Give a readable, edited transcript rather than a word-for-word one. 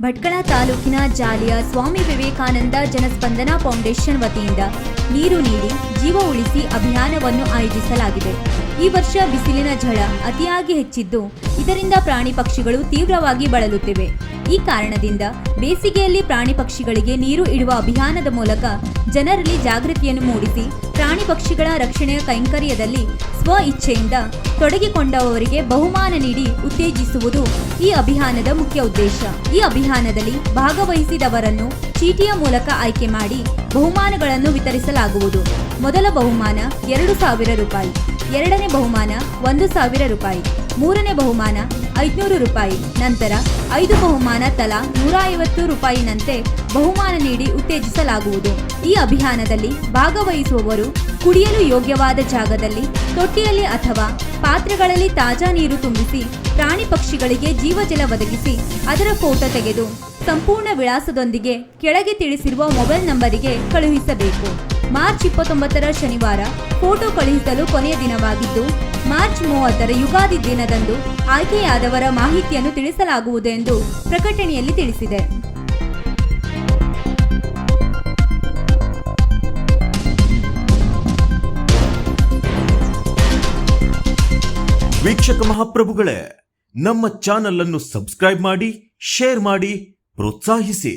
ಭಟ್ಕಳ ತಾಲೂಕಿನ ಜಾಲಿಯ ಸ್ವಾಮಿ ವಿವೇಕಾನಂದ ಜನಸ್ಪಂದನ ಫೌಂಡೇಶನ್ ವತಿಯಿಂದ ನೀರು ನೀಡಿ ಜೀವ ಉಳಿಸಿ ಅಭಿಯಾನವನ್ನು ಆಯೋಜಿಸಲಾಗಿದೆ. ಈ ವರ್ಷ ಬಿಸಿಲಿನ ಝಳ ಅತಿಯಾಗಿ ಹೆಚ್ಚಿದ್ದು, ಇದರಿಂದ ಪ್ರಾಣಿ ಪಕ್ಷಿಗಳು ತೀವ್ರವಾಗಿ ಬಳಲುತ್ತಿವೆ. ಈ ಕಾರಣದಿಂದ ಬೇಸಿಗೆಯಲ್ಲಿ ಪ್ರಾಣಿ ಪಕ್ಷಿಗಳಿಗೆ ನೀರು ಇಡುವ ಅಭಿಯಾನದ ಮೂಲಕ ಜನರಲ್ಲಿ ಜಾಗೃತಿಯನ್ನು ಮೂಡಿಸಿ ಪ್ರಾಣಿ ಪಕ್ಷಿಗಳ ರಕ್ಷಣೆಯ ಕೈಂಕರ್ಯದಲ್ಲಿ ಸ್ವ ಇಚ್ಛೆಯಿಂದ ತೊಡಗಿಕೊಂಡವರಿಗೆ ಬಹುಮಾನ ನೀಡಿ ಉತ್ತೇಜಿಸುವುದು ಈ ಅಭಿಯಾನದ ಮುಖ್ಯ ಉದ್ದೇಶ. ಈ ಅಭಿಯಾನದಲ್ಲಿ ಭಾಗವಹಿಸಿದವರನ್ನು ಚೀಟಿಯ ಮೂಲಕ ಆಯ್ಕೆ ಮಾಡಿ ಬಹುಮಾನಗಳನ್ನು ವಿತರಿಸಲಾಗುವುದು. ಮೊದಲ ಬಹುಮಾನ 2,000 ರೂಪಾಯಿ, ಎರಡನೇ ಬಹುಮಾನ 1,000 ರೂಪಾಯಿ, ಮೂರನೇ ಬಹುಮಾನ 500 ರೂಪಾಯಿ, ನಂತರ 5 ಬಹುಮಾನ ತಲಾ 150 ರೂಪಾಯಿನಂತೆ ಬಹುಮಾನ ನೀಡಿ ಉತ್ತೇಜಿಸಲಾಗುವುದು. ಈ ಅಭಿಯಾನದಲ್ಲಿ ಭಾಗವಹಿಸುವವರು ಕುಡಿಯಲು ಯೋಗ್ಯವಾದ ಜಾಗದಲ್ಲಿ ತೊಟ್ಟಿಯಲ್ಲಿ ಅಥವಾ ಪಾತ್ರೆಗಳಲ್ಲಿ ತಾಜಾ ನೀರು ತುಂಬಿಸಿ ಪ್ರಾಣಿ ಪಕ್ಷಿಗಳಿಗೆ ಜೀವಜಲ ಒದಗಿಸಿ ಅದರ ಫೋಟೋ ತೆಗೆದು ಸಂಪೂರ್ಣ ವಿಳಾಸದೊಂದಿಗೆ ಕೆಳಗೆ ತಿಳಿಸಿರುವ ಮೊಬೈಲ್ ನಂಬರಿಗೆ ಕಳುಹಿಸಬೇಕು. ಮಾರ್ಚ್ 29ರ ಶನಿವಾರ ಫೋಟೋ ಕಳುಹಿಸಲು ಕೊನೆಯ ದಿನವಾಗಿದ್ದು, ಮಾರ್ಚ್ 30ರ ಯುಗಾದಿ ದಿನದಂದು ಆಯ್ಕೆಯಾದವರ ಮಾಹಿತಿಯನ್ನು ತಿಳಿಸಲಾಗುವುದು ಎಂದು ಪ್ರಕಟಣೆಯಲ್ಲಿ ತಿಳಿಸಿದೆ. ವೀಕ್ಷಕ ಮಹಾಪ್ರಭುಗಳೇ, ನಮ್ಮ ಚಾನಲ್ ಅನ್ನು ಸಬ್ಸ್ಕ್ರೈಬ್ ಮಾಡಿ, ಶೇರ್ ಮಾಡಿ, ಪ್ರೋತ್ಸಾಹಿಸಿ.